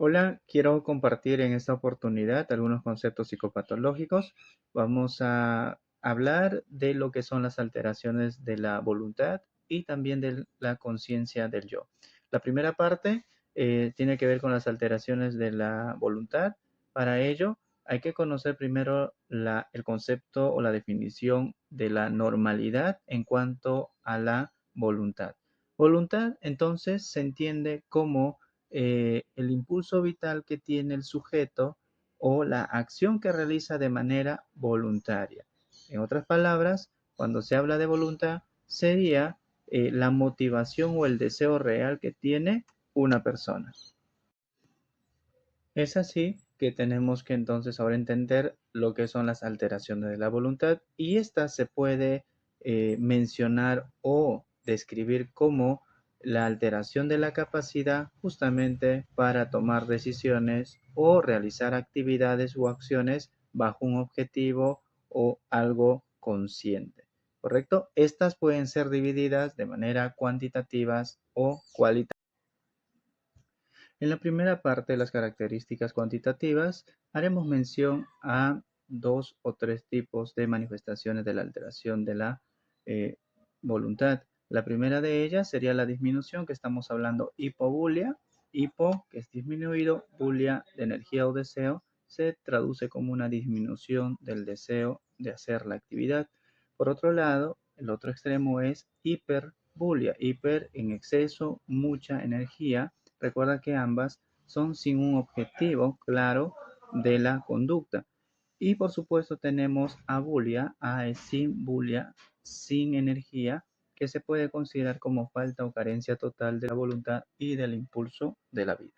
Hola, quiero compartir en esta oportunidad algunos conceptos psicopatológicos. Vamos a hablar de lo que son las alteraciones de la voluntad y también de la conciencia del yo. La primera parte tiene que ver con las alteraciones de la voluntad. Para ello, hay que conocer primero el concepto o la definición de la normalidad en cuanto a la voluntad. Voluntad, entonces, se entiende como el impulso vital que tiene el sujeto o la acción que realiza de manera voluntaria. En otras palabras, cuando se habla de voluntad, sería la motivación o el deseo real que tiene una persona. Es así que tenemos que entonces ahora entender lo que son las alteraciones de la voluntad y esta se puede mencionar o describir como la alteración de la capacidad justamente para tomar decisiones o realizar actividades o acciones bajo un objetivo o algo consciente. ¿Correcto? Estas pueden ser divididas de manera cuantitativas o cualitativas. En la primera parte de las características cuantitativas, haremos mención a dos o tres tipos de manifestaciones de la alteración de la eh, voluntad. La primera de ellas sería la disminución, que estamos hablando hipobulia. Hipo, que es disminuido, bulia, de energía o deseo, se traduce como una disminución del deseo de hacer la actividad. Por otro lado, el otro extremo es hiperbulia. Hiper en exceso, mucha energía. Recuerda que ambas son sin un objetivo claro de la conducta. Y por supuesto tenemos abulia, A es sin bulia, sin energía, que se puede considerar como falta o carencia total de la voluntad y del impulso de la vida.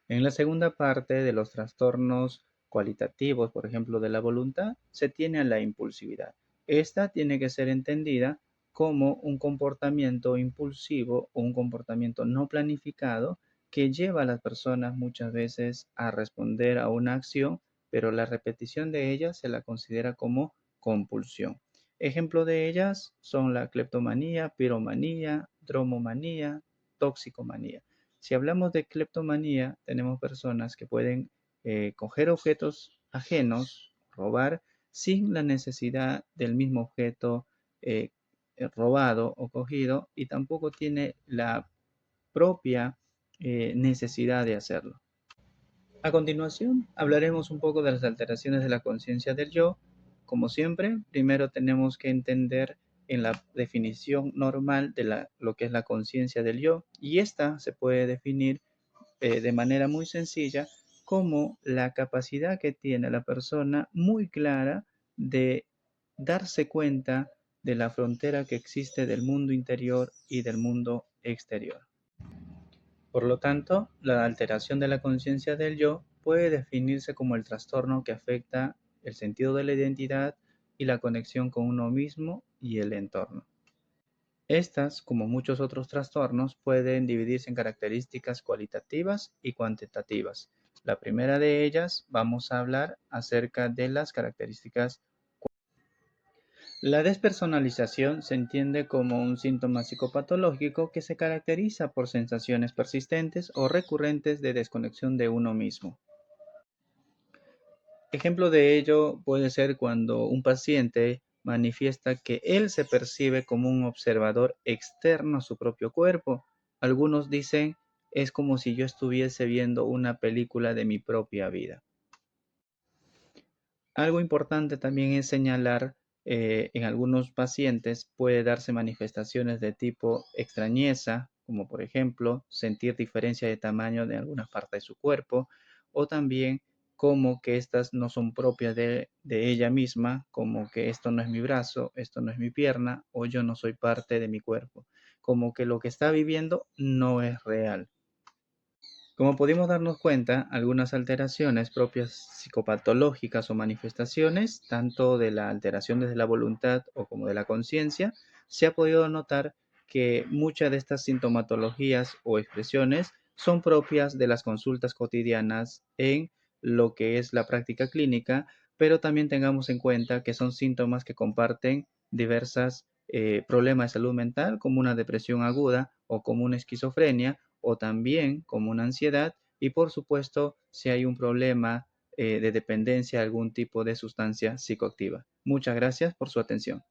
En la segunda parte de los trastornos cualitativos, por ejemplo, de la voluntad, se tiene a la impulsividad. Esta tiene que ser entendida como un comportamiento impulsivo o un comportamiento no planificado que lleva a las personas muchas veces a responder a una acción, pero la repetición de ella se la considera como compulsión. Ejemplo de ellas son la cleptomanía, piromanía, dromomanía, toxicomanía. Si hablamos de cleptomanía, tenemos personas que pueden coger objetos ajenos, robar, sin la necesidad del mismo objeto eh, robado o cogido y tampoco tiene la propia necesidad de hacerlo. A continuación, hablaremos un poco de las alteraciones de la conciencia del yo. Como siempre, primero tenemos que entender en la definición normal de lo que es la conciencia del yo, y esta se puede definir de manera muy sencilla como la capacidad que tiene la persona muy clara de darse cuenta de la frontera que existe del mundo interior y del mundo exterior. Por lo tanto, la alteración de la conciencia del yo puede definirse como el trastorno que afecta el sentido de la identidad y la conexión con uno mismo y el entorno. Estas, como muchos otros trastornos, pueden dividirse en características cualitativas y cuantitativas. La primera de ellas, vamos a hablar acerca de las características. La despersonalización se entiende como un síntoma psicopatológico que se caracteriza por sensaciones persistentes o recurrentes de desconexión de uno mismo. Ejemplo de ello puede ser cuando un paciente manifiesta que él se percibe como un observador externo a su propio cuerpo. Algunos dicen, es como si yo estuviese viendo una película de mi propia vida. Algo importante también es señalar, en algunos pacientes puede darse manifestaciones de tipo extrañeza, como por ejemplo sentir diferencia de tamaño de alguna parte de su cuerpo, o también como que estas no son propias de ella misma, como que esto no es mi brazo, esto no es mi pierna, o yo no soy parte de mi cuerpo, como que lo que está viviendo no es real. Como pudimos darnos cuenta, algunas alteraciones propias psicopatológicas o manifestaciones, tanto de la alteración desde la voluntad o como de la conciencia, se ha podido notar que muchas de estas sintomatologías o expresiones son propias de las consultas cotidianas en lo que es la práctica clínica, pero también tengamos en cuenta que son síntomas que comparten diversas problemas de salud mental, como una depresión aguda o como una esquizofrenia o también como una ansiedad y por supuesto si hay un problema de dependencia a algún tipo de sustancia psicoactiva. Muchas gracias por su atención.